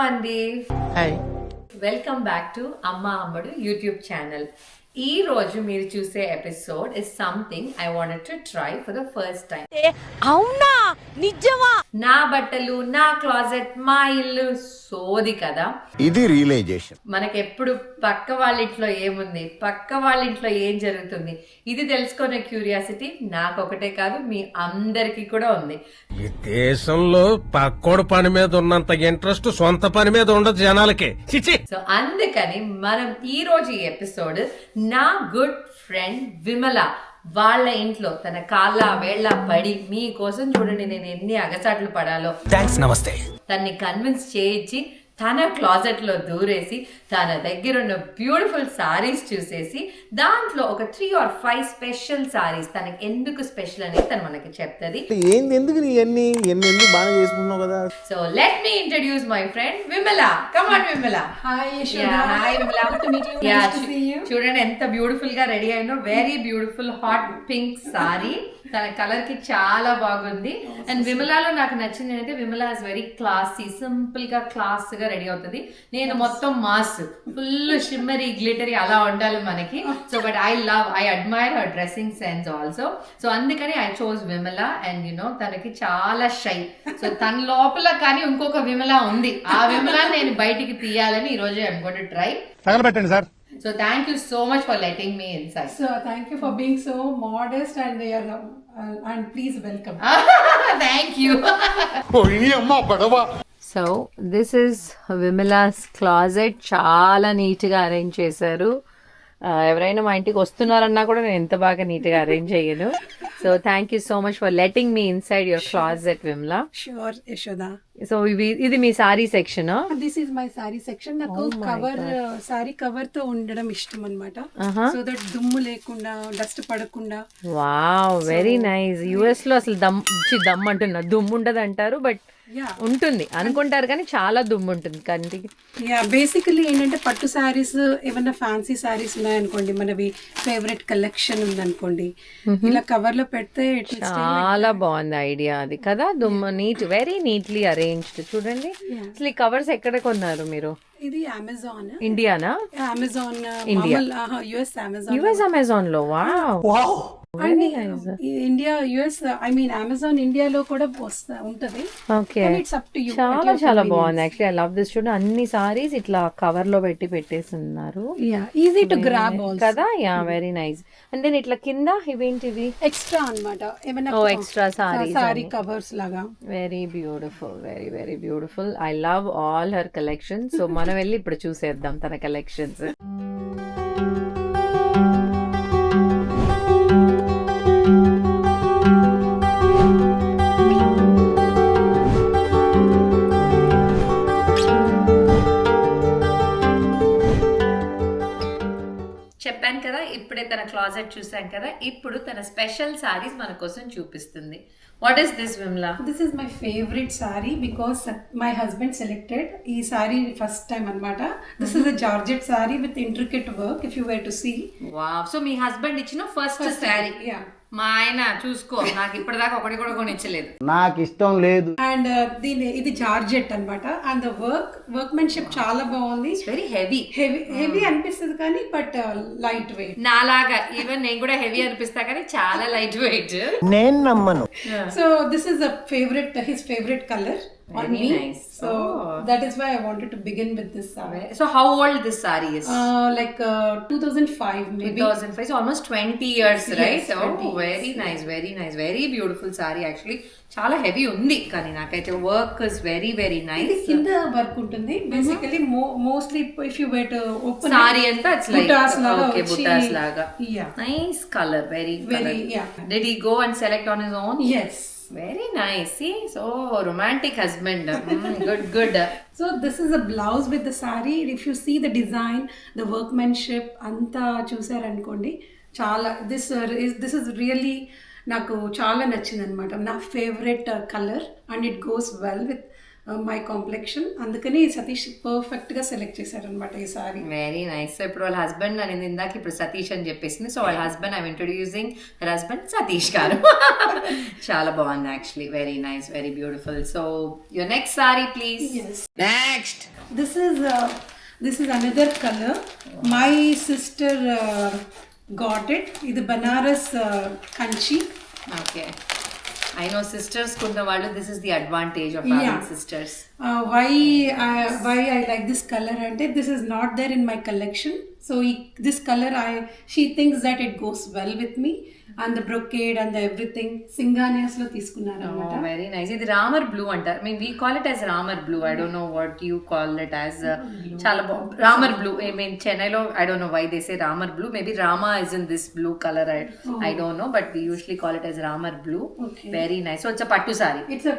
అండి, welcome back to అమ్మ అమ్మడు యూట్యూబ్ ఛానల్. ఈ రోజు మీరు చూసే episode is something I wanted to try for the first time. అవునా, నిజమా? నా బట్టలు, నా క్లాజెట్, మా ఇల్లు సోది కదా. ఇది రియలైజేషన్. మనకెప్పుడు పక్క వాళ్ళ ఇంట్లో ఏముంది, పక్క వాళ్ళ ఇంట్లో ఏం జరుగుతుంది, ఇది తెలుసుకునే క్యూరియాసిటీ నాకొకటే కాదు, మీ అందరికి కూడా ఉంది. ఈ దేశంలో పక్కోడు పని మీద ఉన్నంత ఇంట్రెస్ట్ సొంత పని మీద ఉండదు జనాలకి. సో అందుకని మనం ఈ రోజు ఈ ఎపిసోడ్ నా గుడ్ ఫ్రెండ్ విమల వాళ్ళ ఇంట్లో తన కాళ్ళ వేళ్ళ పడి మీకోసం చూడండి నేను ఎన్ని అగచాట్లు పడాలో. థాంక్స్, నమస్తే. తన్ని కన్విన్స్ చేయించి తన క్లాజెట్ లో దూరేసి తన దగ్గర ఉన్న బ్యూటిఫుల్ సారీస్ చూసేసి దాంట్లో ఒక 3 or 5 స్పెషల్ సారీస్ తనకి ఎందుకు స్పెషల్ అనేది తను మనకి చెప్తుంది. ఏంది ఎందుకు నీ ఎందుకు బాగా చేసుకున్నావు కదా. So let me introduce my friend Vimala. Come on Vimala. Hi hi Vimala. చూడండి ఎంత బ్యూటిఫుల్ గా రెడీ అయిందో. Very beautiful hot pink sorry. తన కలర్ కి చాలా బాగుంది. అండ్ విమలాలో నాకు నచ్చింది ఏంటంటే Vimala is very classy, simple గా క్లాస్ గా రెడీ అవుతుంది. నేను మొత్తం మాస్, ఫుల్ షిమ్మరీ గ్లిటరీ అలా ఉండాలి మనకి. So but I admire her dressing sense also. So అందుకని ఐ చోజ్ విమల. అండ్ తనకి చాలా షై. సో తన లోపల కానీ ఇంకొక విమల ఉంది. ఆ విమల నేను బయటికి తీయాలని ఈ రోజు ఐఎమ్ గోయింగ్ టు ట్రై. తగలబెట్టండి sir. So thank you so much for letting me inside. So thank you for being so modest and please welcome. Thank you. So this is Vimala's closet. చాలా నీట్గా arrange చేశారు. ఎవరైనా మా ఇంటికి వస్తున్నారన్నా కూడా నేను ఎంత బాగా నీట్గా అరేంజ్ చేయను. So thank you so much for letting me inside your closet Vimala. Sure, Yashoda. So ఇది మీ sari section. This is my sari section. నాకు కవర్ సారీ కవర్ తో ఉండడం ఇష్టం అన్నమాట. సో దట్ దుమ్ము లేకుండా, డస్ట్ పడకుండా. Wow, very nice. యుఎస్ లో అసలు దమ్ అంటున్నా, దుమ్ము ఉండదు అంటారు, బట్ ఉంటుంది అనుకుంటారు కానీ చాలా దుమ్ము ఉంటుంది కంటికి. బేసికలీ ఏంటంటే పట్టు సారీస్ ఏమన్నా ఫ్యాన్సీ సారీస్ ఉన్నాయనుకోండి, మనవి ఫేవరెట్ కలెక్షన్ ఉందనుకోండి, ఇలా కవర్ లో పెడితే చాలా బాగుంది ఐడియా అది కదా. దుమ్ము నీట్, వెరీ నీట్లీ అరేంజ్డ్. చూడండి అసలు ఈ కవర్స్ ఎక్కడ కొన్నారు మీరు? ఇది అమెజాన్ ఇండియానా? అమెజాన్ ఇండియా, యుఎస్ అమెజాన్ లో. వావ్, ఇండియా యుఎస్ అమెజాన్ ఇండియాలో కూడా ఉంటది. ఓకే, చాలా చాలా బాగుంది. Actually I love this. చూడండి అన్ని సారీస్ ఇట్లా కవర్ లో పెట్టేసి ఉన్నారు. ఈజీ టు గ్రాబ్ కదా. Yeah, very nice. And then ఇట్లా కింద ఇవేంటివి? ఎక్స్ట్రా అన్నమాట, ఏమైనా ఎక్స్ట్రా సారీ కవర్స్ లాగా. Very beautiful, very very beautiful. I love all her collections. So మనం వెళ్ళి ఇప్పుడు చూసేద్దాం తన కలెక్షన్స్. చెప్పాను కదా, ఇప్పుడే తన క్లాజెట్ చూసాం కదా, ఇప్పుడు తన స్పెషల్ సారీస్ మన కోసం చూపిస్తుంది. What is this Vimala? This is my favourite sari because my husband selected ఈ సారీ ఫస్ట్ టైం అన్నమాట. This is a georgette sari with intricate work if you were to see. Wow. So మీ హస్బెండ్ ఇచ్చిన ఫస్ట్ సారీ. మా ఆయన చూసుకో, నాకు ఇప్పటిదాకా ఒకటి కూడా కొనిచ్చలేదు. నాకు ఇష్టం లేదు. అండ్ ఇది జార్జెట్ అన్నమాట. అండ్ ద వర్క్మెన్షిప్ చాలా బాగుంది. వెరీ హెవీ అనిపిస్తుంది కానీ బట్ లైట్ వెయిట్. నాలాగా ఈవెన్ నేను కూడా హెవీ అనిపిస్తా కానీ చాలా లైట్ వెయిట్. నేను నమ్మను. So this is his favourite colour on me. Nice. So that is why I wanted to begin with this saree. So how old this saree is? 2005 maybe. 2005, so almost 20 years, right? Yes, 20 oh, very nice, very nice, very beautiful saree actually. చాలా heavy ఉంది కానీ నాకైతే work is very very nice. కింద work ఉంటుంది basically. Mostly if you wet open sari అంతా it's like okay బుటాస్ లాగా. Yeah, nice colour, very very. Yeah, did he go and select on his own? yes, very nice. See, so romantic husband. Good. So this is a blouse with the saree. If you see the design, the workmanship anta chusarankondi, chala this is really నాకు చాలా నచ్చింది అనమాట. నా favourite colour and it goes well with my complexion. అందుకని సతీష్ పర్ఫెక్ట్గా select చేశారనమాట ఈ sorry. Very nice. So ఇప్పుడు వాళ్ళ హస్బెండ్ అనేది ఇందాక ఇప్పుడు సతీష్ అని చెప్పేసింది. సో వాళ్ళ husband I'm introducing her husband Satish గారు. చాలా బాగుంది actually. Very nice, very beautiful. So your next sorry please. Next This is another color. My sister got it. ఇది Banaras Kanchi. Okay, I know sisters kunna vallu, this is the advantage of having sisters. Why I like this color ante, this is not there in my collection. So this color she thinks that it goes well with me and the brocade and the everything Singanias lo తీసుకున్నారు అన్నమాట. Oh, very nice. ఇది Ramar blue అంటారు. I mean we call it as Ramar blue. I don't know what you call it as. చాలా Ramar blue. I mean చెన్నైలో I don't know why they say Ramar blue. Maybe Rama is in this blue color. I don't know, but we usually call it as Ramar blue. Okay. Very nice. So it's a pattu saree. It's a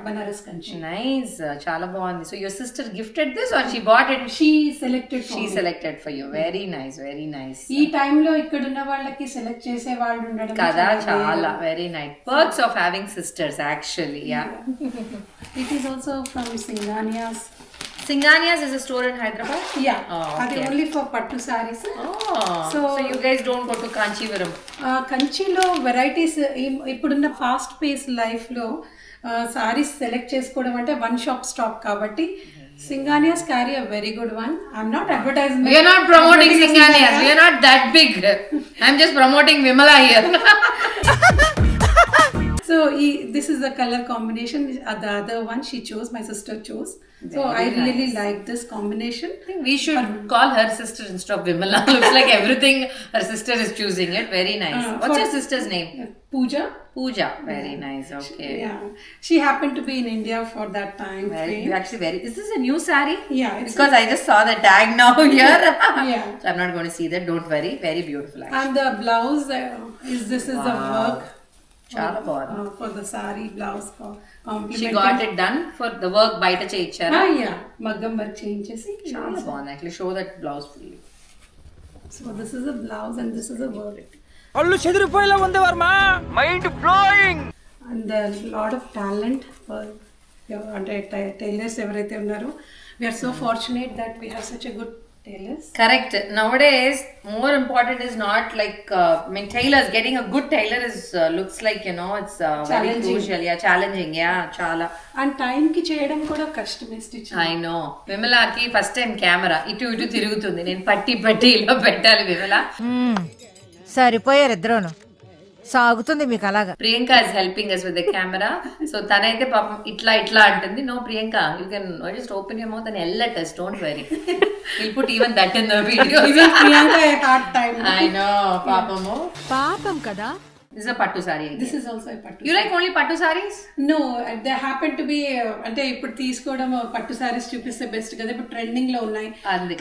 Banaras Kanchi. Nice. చాలా బాగుంది. So your sister gifted this or she bought it? She selected for She me. selected for you. Very nice, very nice. ఈ టైంలో ఇక్కడ ఉన్న వాళ్ళకి select చేసే వాళ్ళు ఉండడం కదా చాలా very nice. Perks of having sisters actually. Yeah. It is also from Singanias. Singanias is a store in Hyderabad? Yeah. Oh, అది okay. only for పట్టు sarees. Oh, so you guys don't go to Kanchivaram? కంచిలో varieties ఇప్పుడున్న fast pace లైఫ్లో saris select చేసుకోవడం అంటే one shop stop కాబట్టి Singanias carry a very good one. I'm not advertising. We are not promoting Singanias. We are not that big. I'm just promoting Vimala here. So this is the color combination. The other one she chose, my sister chose. So I really like this combination. I think we should call her sister instead of Vimala. Looks like everything her sister is choosing it. Very nice. What's your sister's name? Pooja. Pooja. Very nice. Okay. Yeah. She happened to be in India for that time. Is this a new saree? Yeah. Because I just saw the tag now here. Yeah. So I'm not going to see that. Don't worry. Very beautiful. Actually. And the blouse this is the work. Chala bagundi. For the saree blouse for complementing. She got it done for the work బయట చేయించారా? Yeah, మగ్గం work చేయించేసి చాలా బాగుంది. Actually show that blouse fully. So this is a blouse and this is a work. Allu చెదిరిపోయేలా ఉంది Varma. Mind blowing. And a lot of talent for అంటే tailors ఎవరైతే ఉన్నారో, we are so fortunate that we have such a good tailors. Correct. Nowadays more important is not like tailors. Getting a good tailor is looks like it's very crucial. Yeah, challenging. Yeah, chala. And time కి చేయడం కూడా కష్టమే stitch. I know. విమలాకి first time camera ఇటు తిరుగుతుంది. నేను పట్టి ఇలా పెట్టాలి విమల. సరిపోయారు ఇద్దరును. సాగుతుంది మీకు అలాగా. Priyanka is helping us with the camera. So తనైతే పాపం ఇట్లా అంటుంది. No Priyanka, you can just open your mouth and yell at us. Don't worry. We'll put even that in the video. Even Priyanka a hard time. I know. పాపం కదా. This is a pattu saree. This is also a pattu. You like only pattu sarees? No, they happen to be అంటే ఇప్పుడు తీసుకోవడం పట్టు సారీస్ చూపిస్తే best కదా, ఇప్పుడు trending లో ఉన్నాయి.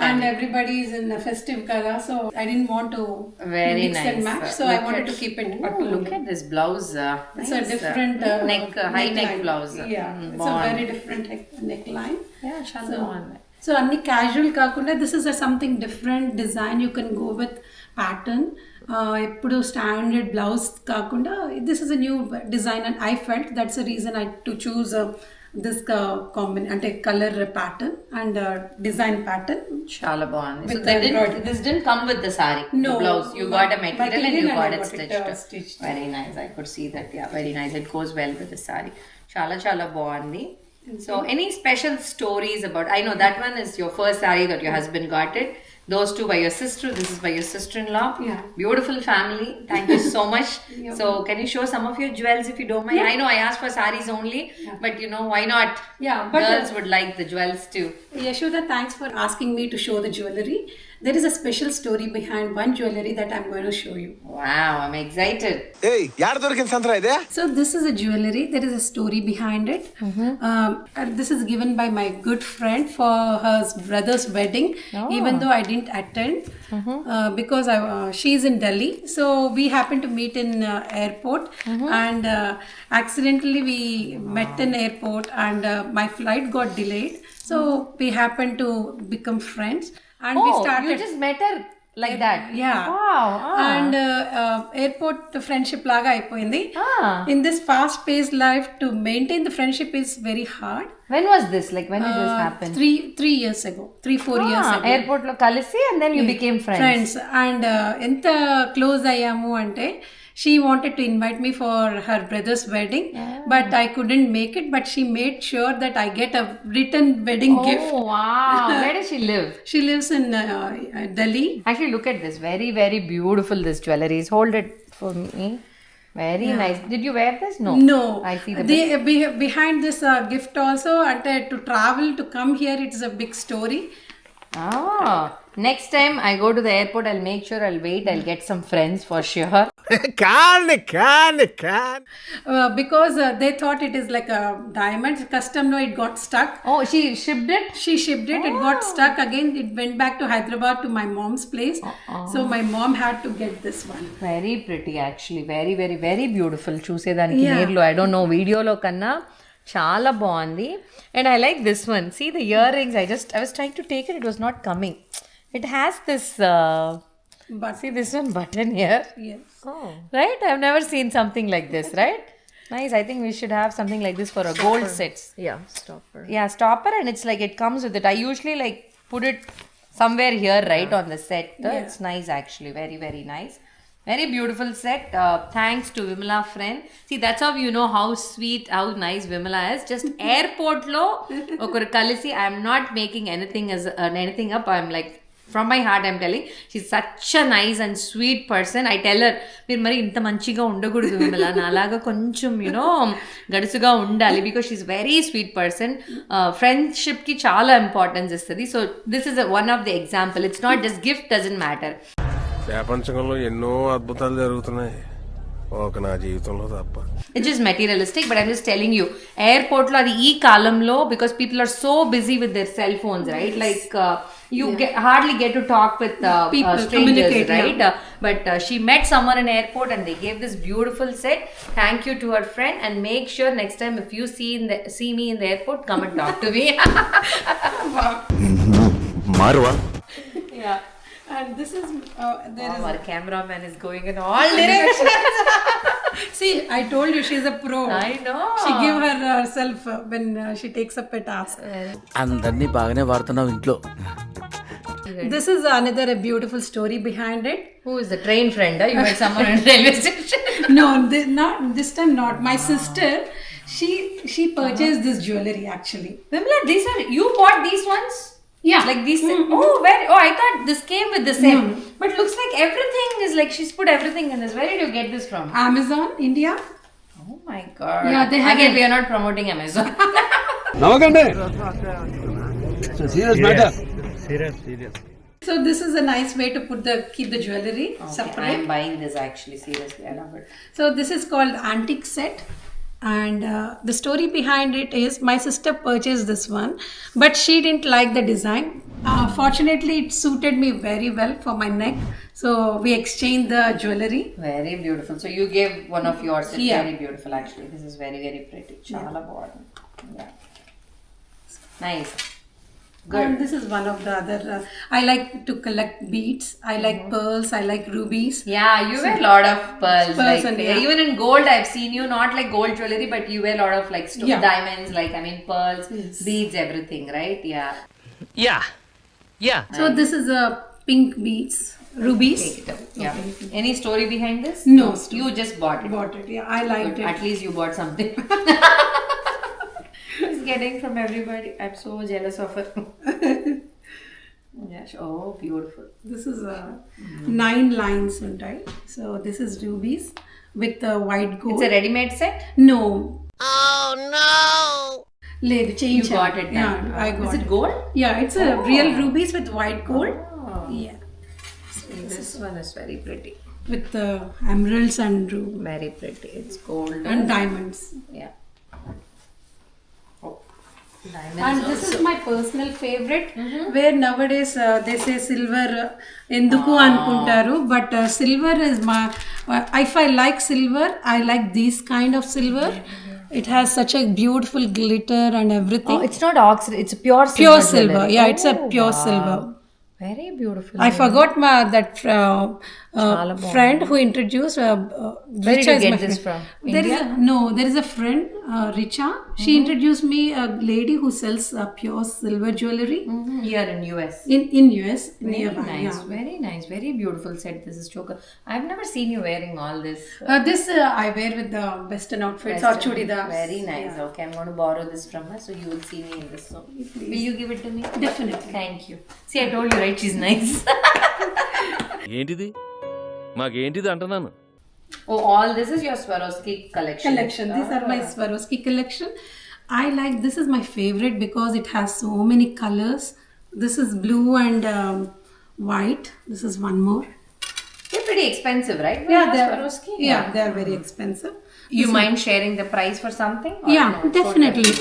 And everybody is in festive కదా, so I didn't want to mix and match, so I wanted to keep it pattu. Look at this blouse. It's a different neck, high neck blouse. Yeah, it's a very different neckline. Yeah, చాలా బాగుంది. So అన్ని casual కాకుండా this is a something different design. You can go with pattern. ఎప్పుడు standard blouse కాకుండా this is a new design and I felt that's the reason I to choose this అంటే colour pattern and design pattern. చాలా బాగుంది. So this didn't come with the saree. No, the blouse you got a material and you got it stitched. Very nice. I could see that. Yeah, very nice. It goes well with the saree. చాలా బాగుంది. So any special stories about, I know that one is your first saree that your husband got it. Those two by your sister. This is by your sister-in-law. Yeah. Beautiful family. Thank you so much. So can you show some of your jewels if you don't mind? I know I asked for sarees only, but why not? Yeah, but girls would like the jewels too. Yashoda, thanks for asking me to show the jewelry. There is a special story behind one jewelry that I'm going to show you. Wow, I'm excited. ఏయ్ యాడ దొరికింది సంత్రా ఇదే? So this is a jewelry. There is a story behind it. This is given by my good friend for her brother's wedding. Even though I didn't attend because she's in Delhi. So we happened to meet in airport and accidentally we met in airport and my flight got delayed. So we happened to become friends. And we started. You just met her Like that. Yeah. Wow. And airport friendship laga అయిపోయింది. Ah. In this fast paced life, to maintain the friendship is very hard. When was this? Like when did this happen? 3 years ago, 3-4 years ago. Airport lo kalisi and then you became friends. And ఎంత close అయ్యాము అంటే she wanted to invite me for her brother's wedding, but I couldn't make it, but she made sure that I get a written wedding gift. Oh wow. Where does she live? She lives in Delhi. Actually, look at this. Very, very beautiful, this jewelry is. Hold it for me. Very nice. Did you wear this? No. No. I see the behind this gift also, to travel to come here, it's a big story. Next time I go to the airport, I'll make sure I'll wait. I'll get some friends for sure. కాని Because they thought it is like a diamond. Custom, no, it got stuck. Oh, she shipped it? She shipped it. It got stuck again. It went back to Hyderabad to my mom's place. So my mom had to get this one. Very pretty actually. Very, very, very beautiful. చూసేదానికి Yeah. నేర్లో I don't know వీడియోలో కన్నా చాలా బాగుంది. And I like this one. See the earrings. I was trying to take it. It was not coming. It has this But see this one button here. yes. Right? I've never seen something like this, right? Nice. I think we should have something like this for a gold sets. Yeah, stopper. Yeah, stopper, and it's like it comes with it. I usually like put it somewhere here, right on the set. It's nice actually. Very, very nice. Very beautiful set. Thanks to Vimala friend. See, that's how you know how sweet, how nice Vimala is. Just airport lo okar kalisi. I'm not making anything up. I'm like, from my heart I'm telling, she's such a nice and sweet person. I tell her, మీరు మరి ఇంత మంచిగా ఉండకూడదు విమల, నాలాగా కొంచెం గడుసుగా ఉండాలి, because she's very sweet person. Friendship కి చాలా ఇంపార్టెన్స్ ఇస్తుంది. So this is one of the example. It's not just gift doesn't matter. ప్రపంచంలో ఎన్నో అద్భుతాలు జరుగుతున్నాయి, ఒక నా జీవితంలో తప్ప. It's just materialistic, but I'm just telling you, airport lo adi ee kalamlo, because people are so busy with their cell phones, right? Like you hardly get to talk with People, strangers, communicate, right? But she met someone in airport and they gave this beautiful set. Thank you to her friend, and make sure next time if you see me in the airport, come and talk to me. మారువా Yeah. And this is Our cameraman is going in all directions. see, I told you she's a pro. I know. She give herself when she takes up a task. అందరినీ బాగానే వాడుతున్నావు ఇంట్లో. This is another a beautiful story behind it. Who is the train friend? You met someone in railway station. No, not this time. Not my sister. She purchased this jewelry actually. Vimla, these are, you bought these ones? Yeah. Like these. Oh, where? Oh, I thought this came with the same. But looks like everything is like she's put everything in this. Where did you get this from? Amazon, India. Oh my god. Yeah, they have Again, it. we are not promoting Amazon. నవ్వకండి serious matter. So this is a nice way to keep the jewelry separate. I am buying this actually. Seriously, I love it. So this is called antique set, and the story behind it is my sister purchased this one, but she didn't like the design. Fortunately, it suited me very well for my neck, so we exchanged the jewelry. Very beautiful. So you gave one of yours. It's Yeah. very beautiful actually. This is very, very pretty. Chala bagundi. Yeah. Nice. Good. And this is one of the other. I like to collect beads. I like pearls. I like rubies. Yeah, you wear a lot of pearls. Pearls Like, and, yeah. even in gold, I've seen you not like gold jewelry, but you wear a lot of like Yeah. diamonds, like pearls, beads, everything, right? Yeah. Yeah So this is a pink beads, rubies. Take it up. Yeah. Any story behind this? No You just bought it. Bought it. Yeah, I liked Good. it. At least you bought something. She's getting from everybody. I'm so jealous of her. Yeah. Oh, beautiful. This is 9 lines, right? So this is rubies with white gold. It's a ready-made set. No. Oh no. Lady change. You got it done. Yeah, I got Is it gold? Yeah, it's a real rubies with white gold. Yeah. This one is very pretty. With emeralds and Very pretty. It's gold. and diamonds. Yeah. Oh, diamonds. And this is my personal favorite, where nowadays they say silver enduku anukuntaru, but silver is my if I like silver, I like this kind of silver. It has such a beautiful glitter and everything. Oh, it's not oxide. It's pure silver. Pure silver. jewelry. Yeah, it's a Oh, pure wow. silver. Very beautiful. I forgot that friend who introduced. Where did Richa you is get my this friend. from? There is a friend, Richa. She introduced me a lady who sells pure silver jewelry Here in US. in US nearby. Nice, Yeah. very nice, very beautiful set. This is choker. I've never seen you wearing all this. This I wear with the western outfits or chudidars. Very nice. Okay, I'm going to borrow this from her, so you will see me in this. So, will you give it to me? Definitely. Thank you. See, I told you, right? She's nice. ఏంటిది మాకేంటిది అంటున్నాను. Oh, all this is your Swarovski collection. These are my Swarovski collection. I like, this is my favorite because it has so many colors. This is blue and white. This is one more. They're pretty expensive, right? Swarovski. They are very expensive. You mind sharing the price for something? Or Yeah, no? definitely.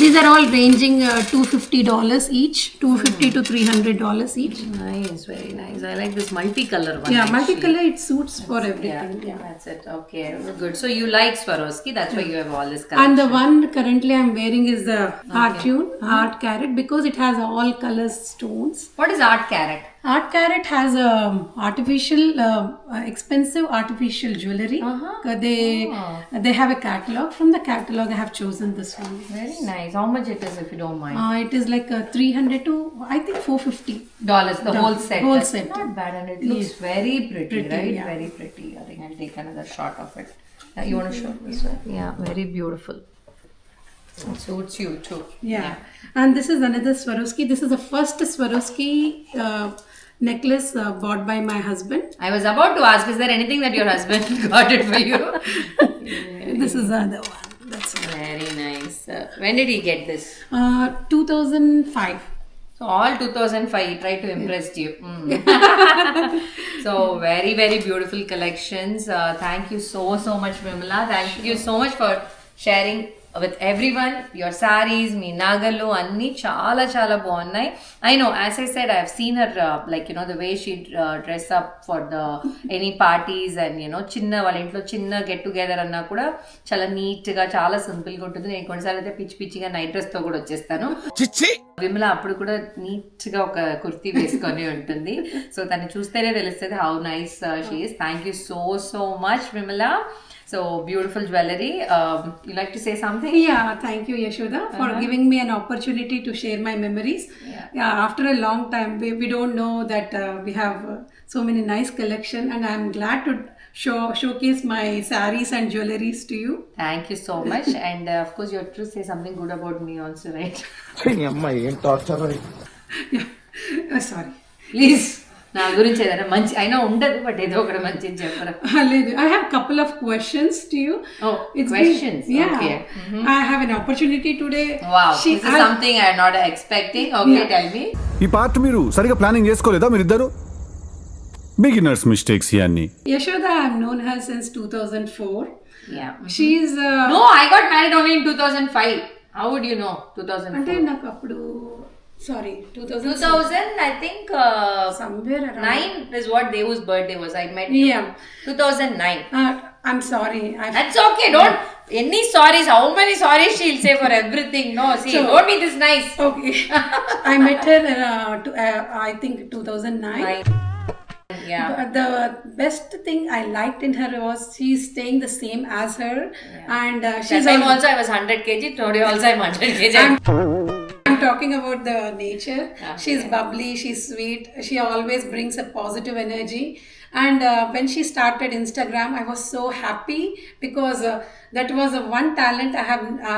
These are all ranging $250 each, $250 to $300 each. Nice, very nice. I like this multicolor one. Yeah, actually. multicolor, it suits for everything. Yeah, that's it. Okay, good. So you like Swarovski, that's why you have all this color. And the one currently I'm wearing is the Artune Art Carat because it has all colors stones. What is Art Carat? Art Carat has artificial, expensive artificial jewelry. They have a catalog. From the catalog, I have chosen this one. Very nice. How much it is, if you don't mind? It is like $300 to I think $450. The whole set. Whole That's set. not bad, and it looks very pretty, right? yeah. Very pretty. I think I'll take another shot of it. You want to show this one? Yeah, very beautiful. It suits you too. Yeah. And this is another Swarovski. This is the first Swarovski necklace bought by my husband. I was about to ask, is there anything that your husband got it for you? This is the other one. That's Very nice. When did he get this? 2005. So all 2005, he tried to impress you. So very, very beautiful collections. Thank you so much, Vimala. Thank you so much for sharing with everyone your sarees, మీ నగలు అన్నీ చాలా చాలా బాగున్నాయి. I know, as I said, I have seen her the way she dress up for the any parties and చిన్న వాళ్ళ ఇంట్లో చిన్న get together అన్నా కూడా చాలా నీట్ గా చాలా సింపుల్ గా ఉంటుంది. నేను కొన్నిసార్లు అయితే పిచ్చి పిచ్చిగా నైట్ డ్రెస్ తో కూడా వచ్చేస్తాను. విమల అప్పుడు కూడా నీట్ గా ఒక కుర్తీ వేసుకొని ఉంటుంది. సో తను చూస్తేనే తెలుస్తుంది how nice she is. Thank you so much Vimala. So beautiful jewelry. You like to say something? Yeah, thank you, Yashoda, for giving me an opportunity to share my memories. Yeah, after a long time, we don't know that we have so many nice collection, and I'm glad to showcase my sarees and jewelries to you. Thank you so much. And of course, you have to say something good about me also, right? Yeah, sorry. Please. నా గురించి ఏదైనా మంచి అయినా ఉండదు, but ఏదో ఒకటి మంచిది చెప్పరా. I have a couple of questions to you. Oh, questions. Okay. I have an opportunity today. Wow, this is something I am not expecting. Okay, tell me. ఈ పార్ట్ మీరు సరిగా ప్లానింగ్ చేసుకోలేదా మీరిద్దరు? బిగినర్స్ మిస్టేక్స్ ఇవన్నీ. Yashoda, I have known her since 2004. Yeah. She's No, I got married only in 2005. How would you know 2004? అంటే నాకు అప్పుడు sorry 2000 I think somewhere around 9 is what Devu's birthday was. I met Yeah. 2009. I'm sorry. That's okay. Don't any sorries. How many sorries she'll say for everything? No, see, don't be this nice. Okay. I met her I think 2009. Yeah. But the best thing I liked in her was she's staying the same as her, and she's That time also I was 100 kg. Today also I'm 100 kg. I'm talking about the nature. She's bubbly, she's sweet, she always brings a positive energy. And when she started Instagram, I was so happy because that was one talent I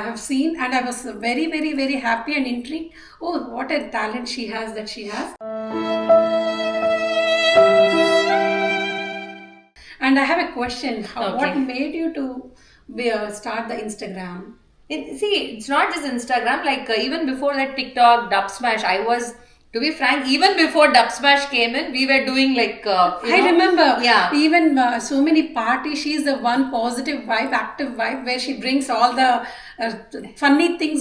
have seen, and I was very, very, very happy and intrigued. Oh, what a talent she has that she has. And I have a question. What made you to start the Instagram? It's not just Instagram. Like even before that TikTok, Dub Smash, I was, to be frank, even before Dub Smash came in, we were doing like I remember. Yeah. Even so many parties, she's the one positive vibe, active vibe, where she brings all the funny things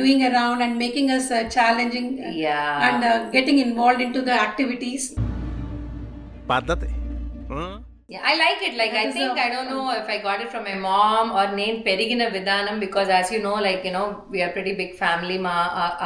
doing around and making us challenging. Yeah. And getting involved into the activities. పద్ధతి. Yeah, I like it. Like, I think, I don't know if I got it from my mom or name Perigina Vidhanam, because as you know, like, you know, we are pretty big family. Ma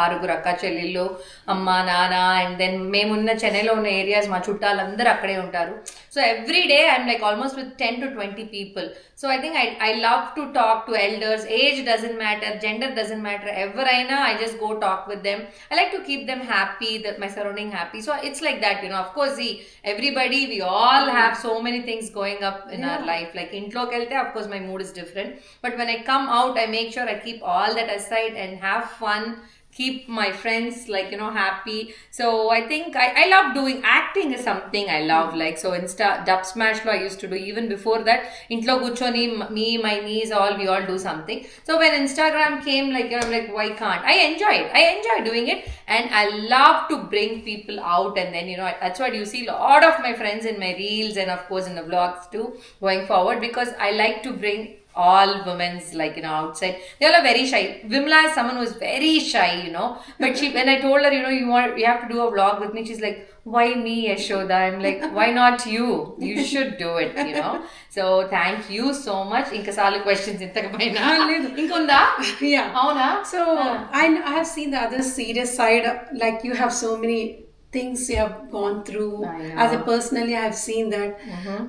Aruguru akka chellillu, amma, nana, and then memunna Chennai lo unna areas ma chuttalandaru akkade untaru. So every day I'm like almost with 10 to 20 people. So I think I love to talk to elders. Age doesn't matter, gender doesn't matter. Everaina, I just go talk with them. I like to keep them happy, my surrounding happy. So it's like that, you know. Of course, see, everybody, we all have so many things going up in our life. Like intlo kelte, of course my mood is different, but when I come out, I make sure I keep all that aside and have fun, keep my friends, like, you know, happy. So I think I love doing acting is something I love. Like, so Dub Smash lo I used to do. Even before that, intlo kuchoni, me, my niece, all, we all do something. So when Instagram came, like, you know, I'm like, why can't I enjoy it? I enjoy doing it, and I love to bring people out. And then, you know, that's what you see a lot of my friends in my reels, and of course in the vlogs too, going forward, because I like to bring all women's, like, you know, outside. They all are very shy. Vimla is someone who is very shy, you know, but she, when I told her, you know, you have to do a vlog with me, she's like, why me, Yashoda? I'm like, why not you? You should do it, you know. So thank you so much. Inka salu questions intakapaina inkunda. Yeah. Avuna? So I have seen the other serious side. Like, you have so many things you have gone through. As a personally, I have seen that.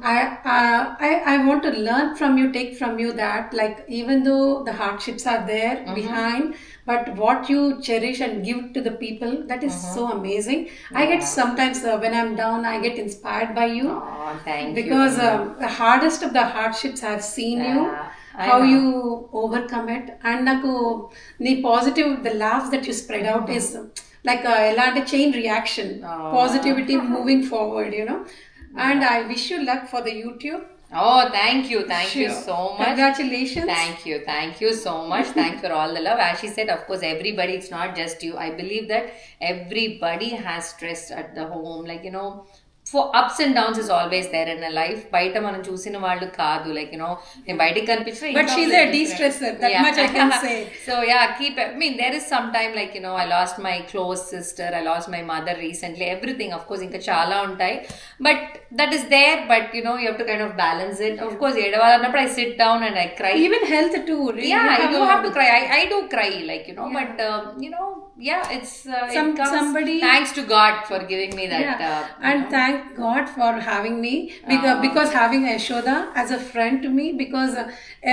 I want to learn from you, take from you that, like, even though the hardships are there behind, but what you cherish and give to the people, that is so amazing. I get sometimes when I'm down, I get inspired by you. Oh, thank because you. The hardest of the hardships, I have seen you. How you overcome it, and naku the positive, the laugh that you spread out is like a chain reaction, positivity moving forward, you know. And I wish you luck for the YouTube. Oh, thank you so much. Congratulations. Thank you so much. Thanks for all the love. As she said, of course, everybody, it's not just you. I believe that everybody has stress at the home, like, you know, for ups and downs is always there in a life. Baita manam chusina vallu kaadu, like, you know, నేను బయటికి కనిపించిన, But she's a de-stressor, that much I can say. So yeah, I mean, there is some time, like, you know, I lost my close sister, I lost my mother recently, everything, of course, inka chala untai, but that is there. But you know, you have to kind of balance it. Of course, edavalannappudu I sit down and I cry. Even health too. Really. Yeah, you have to cry. I do cry, like, you know, but you know, yeah, it's it comes, somebody, thanks to God for giving me that. And thank God for having me, because having Yashoda as a friend to me, because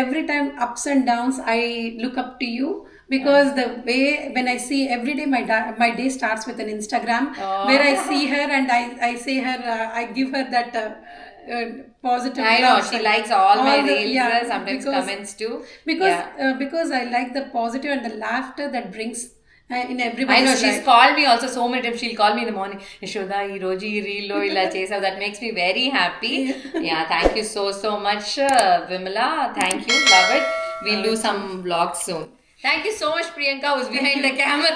every time ups and downs, I look up to you. Because the way, when I see every day, my day starts with an Instagram where I see her and I say her, I give her that positive. I know love. she likes all my reels. Yeah, sometimes comments too. Because I like the positive and the laughter that brings in everybody's I know she's life. called me also so many times. She'll call me in the morning, Yashoda, ee roju ee reel lo ila chesav. That makes me very happy. Yeah, thank you so much, Vimala. Thank you, love it. We'll do some vlogs soon. Thank you so much, Priyanka, who's behind the camera.